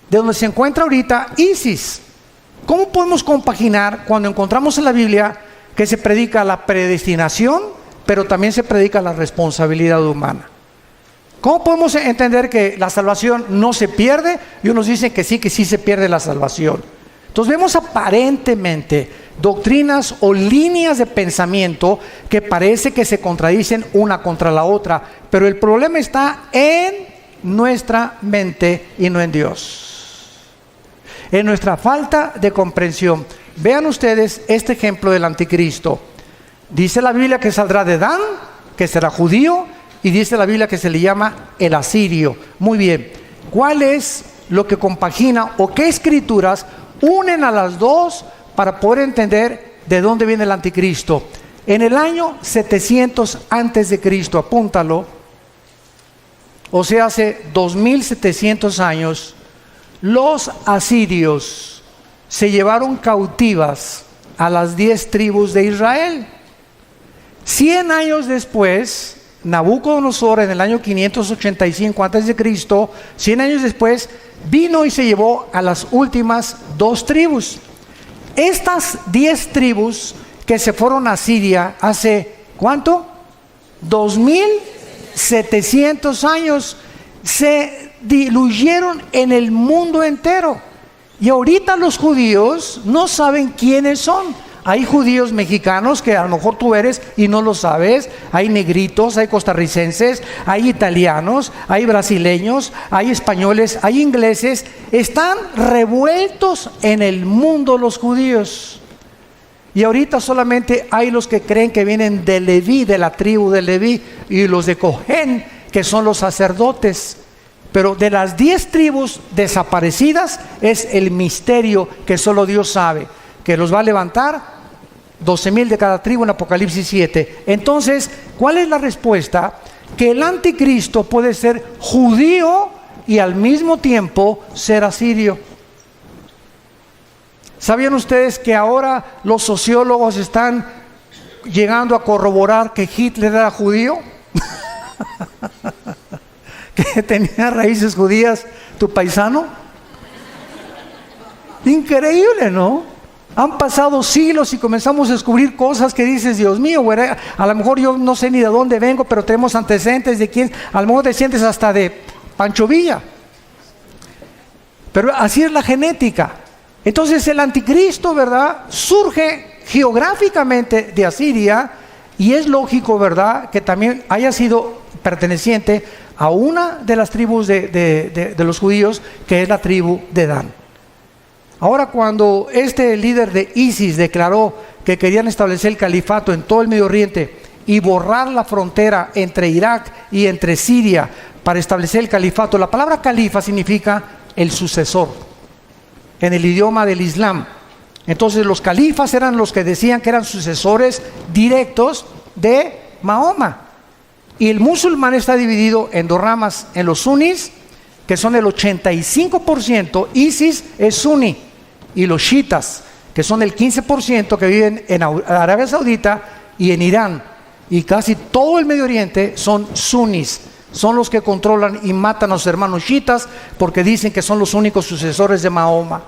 de donde se encuentra ahorita ISIS. ¿Cómo podemos compaginar cuando encontramos en la Biblia que se predica la predestinación, pero también se predica la responsabilidad humana? ¿Cómo podemos entender que la salvación no se pierde y unos dicen que sí se pierde la salvación? Entonces vemos aparentemente doctrinas o líneas de pensamiento que parece que se contradicen una contra la otra, pero el problema está en nuestra mente y no en Dios. En nuestra falta de comprensión. Vean ustedes este ejemplo del anticristo. Dice la Biblia que saldrá de Dan, que será judío, y dice la Biblia que se le llama el asirio. Muy bien, ¿cuál es lo que compagina o qué escrituras unen a las dos para poder entender de dónde viene el anticristo? En el año 700 antes de Cristo, apúntalo, o sea, hace 2700 años, los asirios se llevaron cautivas a las 10 tribus de Israel. 100 años después, Nabucodonosor, en el año 585 antes de Cristo, 100 años después, vino y se llevó a las últimas 2 tribus. Estas 10 tribus que se fueron a Siria hace, ¿cuánto? 2700 años, se diluyeron en el mundo entero. Y ahorita los judíos no saben quiénes son. Hay judíos mexicanos que a lo mejor tú eres y no lo sabes. Hay negritos, hay costarricenses, hay italianos, hay brasileños, hay españoles, hay ingleses. Están revueltos en el mundo los judíos. Y ahorita solamente hay los que creen que vienen de Leví, de la tribu de Leví, y los de Cohen, que son los sacerdotes. Pero de las 10 tribus desaparecidas es el misterio que solo Dios sabe, que los va a levantar 12,000 de cada tribu en Apocalipsis 7. Entonces, ¿cuál es la respuesta? Que el anticristo puede ser judío y al mismo tiempo ser asirio. ¿Sabían ustedes que ahora los sociólogos están llegando a corroborar que Hitler era judío? Que tenía raíces judías tu paisano. Increíble, ¿no? Han pasado siglos y comenzamos a descubrir cosas que dices, Dios mío, güey, a lo mejor yo no sé ni de dónde vengo, pero tenemos antecedentes de quién, a lo mejor te sientes hasta de Pancho Villa. Pero así es la genética. Entonces el anticristo, ¿verdad?, surge geográficamente de Asiria, y es lógico, ¿verdad?, que también haya sido perteneciente a una de las tribus de los judíos, que es la tribu de Dan. Ahora, cuando este líder de ISIS declaró que querían establecer el califato en todo el Medio Oriente y borrar la frontera entre Irak y entre Siria para establecer el califato, la palabra califa significa el sucesor en el idioma del Islam. Entonces los califas eran los que decían que eran sucesores directos de Mahoma. Y el musulmán está dividido en 2 ramas, en los sunnis, que son el 85%, ISIS es suní, y los chiitas, que son el 15% que viven en Arabia Saudita y en Irán. Y casi todo el Medio Oriente son sunnis, son los que controlan y matan a los hermanos chiitas porque dicen que son los únicos sucesores de Mahoma.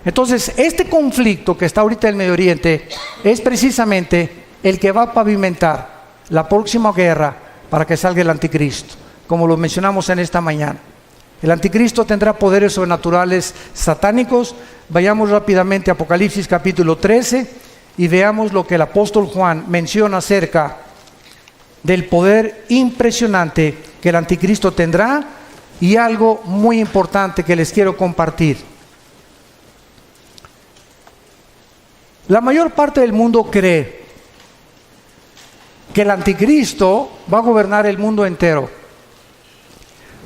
Entonces, este conflicto que está ahorita en el Medio Oriente es precisamente el que va a pavimentar la próxima guerra para que salga el anticristo, como lo mencionamos en esta mañana. El anticristo tendrá poderes sobrenaturales satánicos. Vayamos rápidamente a Apocalipsis capítulo 13 y veamos lo que el apóstol Juan menciona acerca del poder impresionante que el anticristo tendrá, y algo muy importante que les quiero compartir. La mayor parte del mundo cree que el anticristo va a gobernar el mundo entero.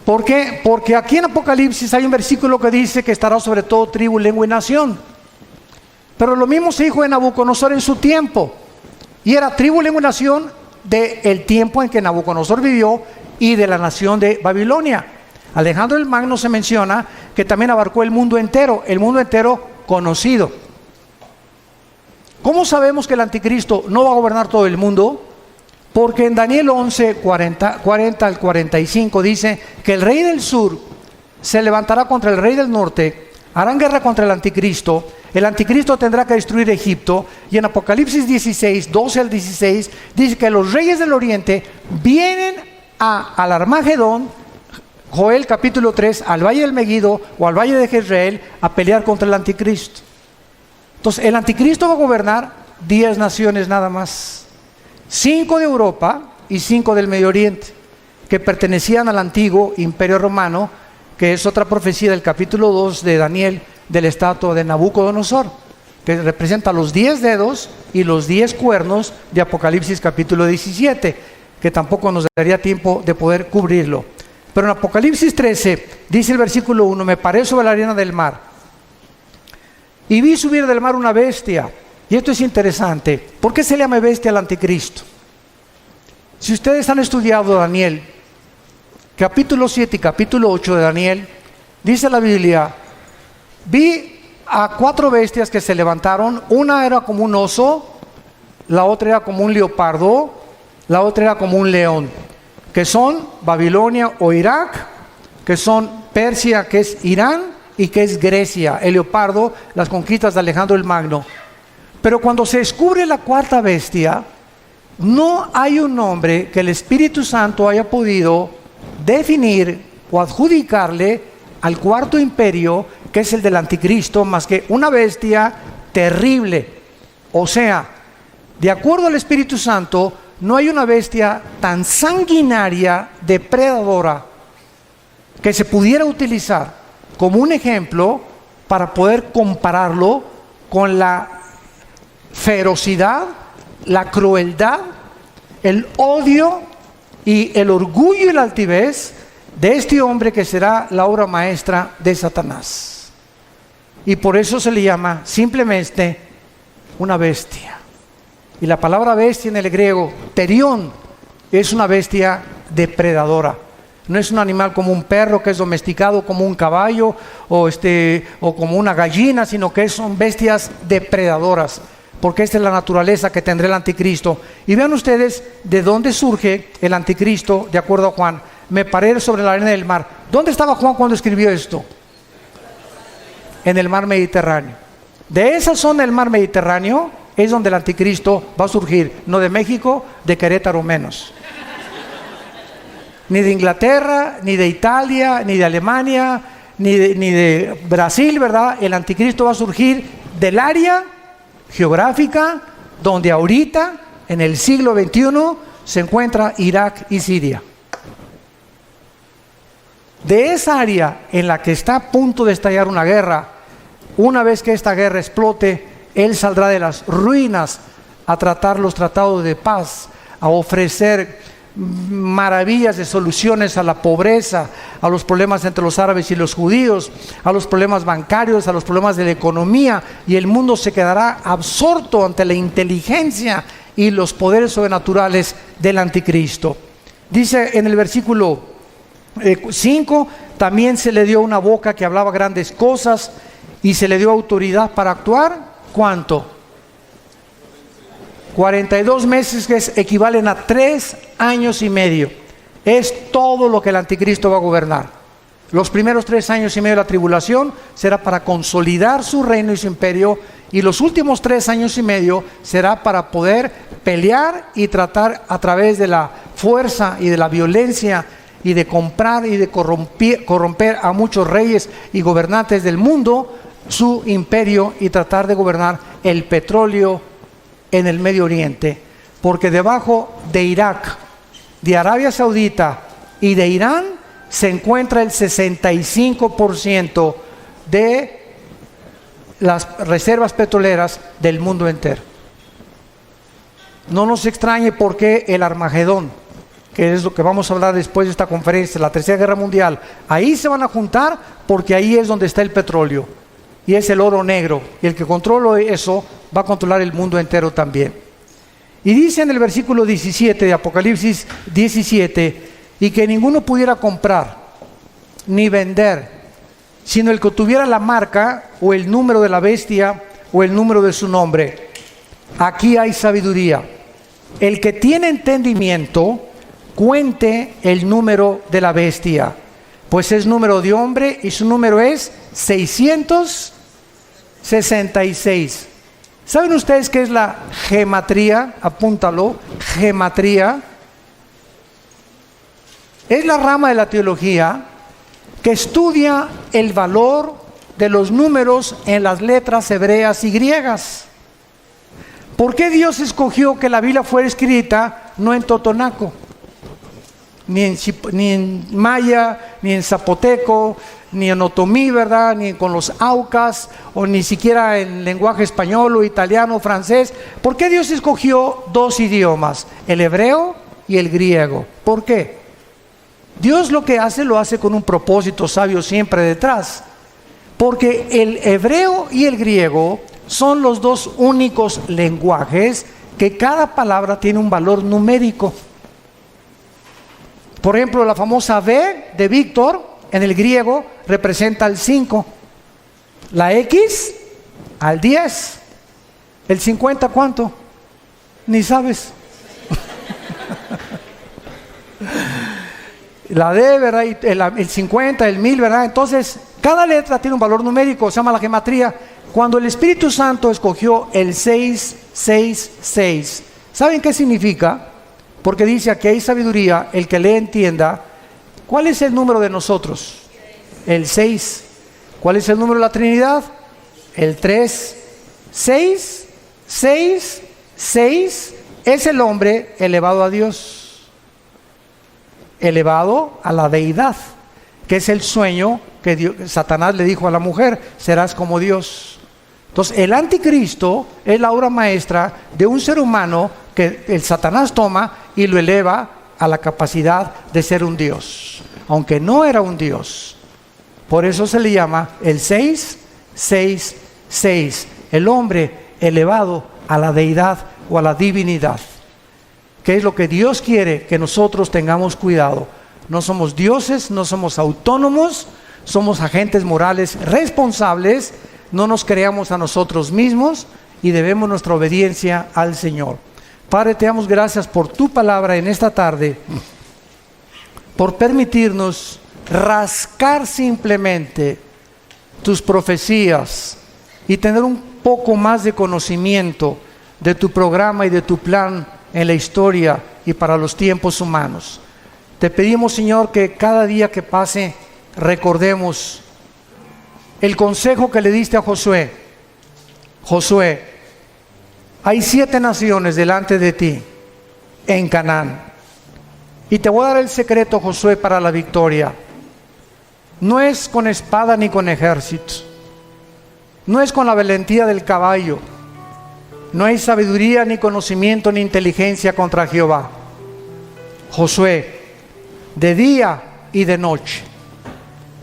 ¿Por qué? Porque aquí en Apocalipsis hay un versículo que dice que estará sobre todo tribu, lengua y nación. Pero lo mismo se dijo de Nabucodonosor en su tiempo. Y era tribu, lengua y nación del tiempo en que Nabucodonosor vivió y de la nación de Babilonia. Alejandro el Magno se menciona que también abarcó el mundo entero conocido. ¿Cómo sabemos que el anticristo no va a gobernar todo el mundo? Porque en Daniel 11, 40 al 45 dice que el rey del sur se levantará contra el rey del norte, harán guerra contra el anticristo tendrá que destruir Egipto, y en Apocalipsis 16, 12 al 16 dice que los reyes del oriente vienen al Armagedón, Joel capítulo 3, al valle del Megiddo o al valle de Jezreel a pelear contra el anticristo. Entonces el anticristo va a gobernar 10 naciones nada más. 5 de Europa y 5 del Medio Oriente. que pertenecían al antiguo imperio romano, que es otra profecía del capítulo 2 de Daniel, de la estatua de Nabucodonosor, que representa los 10 dedos y los 10 cuernos de Apocalipsis capítulo 17, que tampoco nos daría tiempo de poder cubrirlo. Pero en Apocalipsis 13, dice el versículo 1, me paré sobre la arena del mar, y vi subir del mar una bestia. Y esto es interesante. ¿Por qué se le llama bestia al anticristo? Si ustedes han estudiado Daniel, capítulo 7 y capítulo 8 de Daniel, dice la Biblia, vi a 4 bestias que se levantaron. Una era como un oso, la otra era como un leopardo, la otra era como un león, que son Babilonia o Irak, que son Persia, que es Irán, y que es Grecia. El leopardo, las conquistas de Alejandro el Magno. Pero cuando se descubre la 4ª bestia, no hay un nombre que el Espíritu Santo haya podido definir o adjudicarle al 4º imperio, que es el del anticristo, más que una bestia terrible. O sea, de acuerdo al Espíritu Santo, no hay una bestia tan sanguinaria, depredadora, que se pudiera utilizar como un ejemplo para poder compararlo con la ferocidad, la crueldad, el odio y el orgullo y la altivez de este hombre que será la obra maestra de Satanás. Y por eso se le llama simplemente una bestia. Y la palabra bestia en el griego, terión, es una bestia depredadora. No es un animal como un perro que es domesticado, como un caballo o como una gallina, sino que son bestias depredadoras, porque esta es la naturaleza que tendrá el anticristo. Y vean ustedes de dónde surge el anticristo, de acuerdo a Juan. Me paré sobre la arena del mar. ¿Dónde estaba Juan cuando escribió esto? En el mar Mediterráneo. De esa zona del mar Mediterráneo es donde el anticristo va a surgir, no de México, de Querétaro menos. Ni de Inglaterra, ni de Italia, ni de Alemania, ni de Brasil, ¿verdad? El anticristo va a surgir del área geográfica donde ahorita, en el siglo XXI, se encuentra Irak y Siria. De esa área en la que está a punto de estallar una guerra, una vez que esta guerra explote, él saldrá de las ruinas a tratar los tratados de paz, a ofrecer maravillas de soluciones a la pobreza, a los problemas entre los árabes y los judíos, a los problemas bancarios, a los problemas de la economía, y el mundo se quedará absorto ante la inteligencia y los poderes sobrenaturales del anticristo. Dice en el versículo 5, también se le dio una boca que hablaba grandes cosas y se le dio autoridad para actuar. ¿Cuánto? 42 meses, que equivalen a 3 años y medio. Es todo lo que el anticristo va a gobernar. Los primeros 3 años y medio de la tribulación será para consolidar su reino y su imperio, y los últimos 3 años y medio será para poder pelear y tratar a través de la fuerza y de la violencia y de comprar y de corromper a muchos reyes y gobernantes del mundo su imperio, y tratar de gobernar el petróleo en el Medio Oriente, porque debajo de Irak, de Arabia Saudita y de Irán se encuentra el 65% de las reservas petroleras del mundo entero. No nos extrañe por qué el Armagedón, que es lo que vamos a hablar después de esta conferencia, la Tercera Guerra Mundial, ahí se van a juntar, porque ahí es donde está el petróleo y es el oro negro, y el que controla eso va a controlar el mundo entero también. Y dice en el versículo 17 de Apocalipsis 17, y que ninguno pudiera comprar ni vender, sino el que tuviera la marca o el número de la bestia o el número de su nombre. Aquí hay sabiduría. El que tiene entendimiento, cuente el número de la bestia, pues es número de hombre y su número es 666. ¿Saben ustedes qué es la gematría? Apúntalo, gematría. Es la rama de la teología que estudia el valor de los números en las letras hebreas y griegas. ¿Por qué Dios escogió que la Biblia fuera escrita no en totonaco? ni en maya, ni en zapoteco, ni en otomí, ¿verdad? Ni con los aucas, o ni siquiera en lenguaje español o italiano o francés. ¿Por qué Dios escogió dos idiomas, el hebreo y el griego? ¿Por qué? Dios lo que hace, lo hace con un propósito sabio siempre detrás. Porque el hebreo y el griego son los dos únicos lenguajes que cada palabra tiene un valor numérico. Por ejemplo, la famosa V de Víctor en el griego representa el 5, la X al 10, el 50 ¿cuánto? Ni sabes. La D, ¿verdad? Y el 50, el 1000, ¿verdad? Entonces, cada letra tiene un valor numérico, se llama la gematría. Cuando el Espíritu Santo escogió el 666, ¿saben qué significa? Porque dice aquí hay sabiduría, el que le entienda. ¿Cuál es el número de nosotros? El 6. ¿Cuál es el número de la Trinidad? El 3. 6, 6, 6 es el hombre elevado a Dios, elevado a la deidad, que es el sueño que Satanás le dijo a la mujer: serás como Dios. Entonces el anticristo es la obra maestra de un ser humano que el Satanás toma y lo eleva a la capacidad de ser un Dios, aunque no era un Dios. Por eso se le llama el 666, el hombre elevado a la deidad o a la divinidad, que es lo que Dios quiere que nosotros tengamos cuidado. No somos dioses, no somos autónomos, somos agentes morales responsables. No nos creamos a nosotros mismos y debemos nuestra obediencia al Señor. Padre, te damos gracias por tu palabra en esta tarde, por permitirnos rascar simplemente tus profecías y tener un poco más de conocimiento de tu programa y de tu plan en la historia y para los tiempos humanos. Te pedimos, Señor, que cada día que pase recordemos el consejo que le diste a Josué. Josué, hay 7 naciones delante de ti en Canaán, y te voy a dar el secreto, Josué, para la victoria. No es con espada ni con ejército, no es con la valentía del caballo, no hay sabiduría ni conocimiento ni inteligencia contra Jehová. Josué, de día y de noche,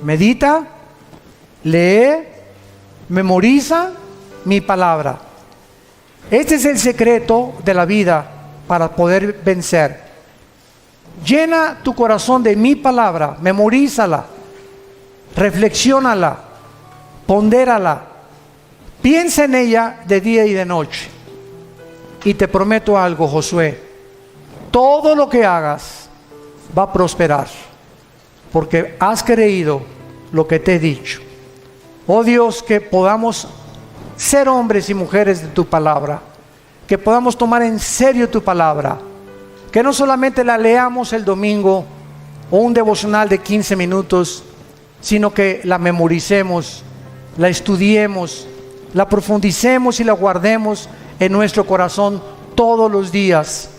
medita, lee, memoriza mi palabra. Este es el secreto de la vida para poder vencer. Llena tu corazón de mi palabra, memorízala, reflexiónala, pondérala, piensa en ella de día y de noche. Y te prometo algo, Josué: todo lo que hagas va a prosperar, porque has creído lo que te he dicho. Oh Dios, que podamos ser hombres y mujeres de tu palabra, que podamos tomar en serio tu palabra, que no solamente la leamos el domingo o un devocional de 15 minutos, sino que la memoricemos, la estudiemos, la profundicemos y la guardemos en nuestro corazón todos los días,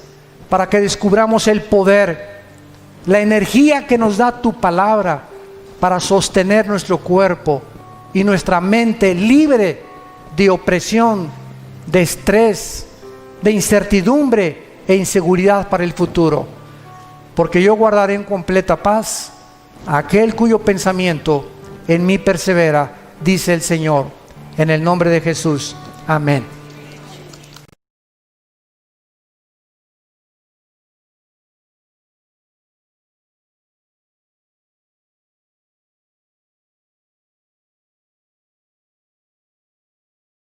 para que descubramos el poder, la energía que nos da tu palabra para sostener nuestro cuerpo y nuestra mente libre de opresión, de estrés, de incertidumbre e inseguridad para el futuro. Porque yo guardaré en completa paz a aquel cuyo pensamiento en mí persevera, dice el Señor. En el nombre de Jesús. Amén.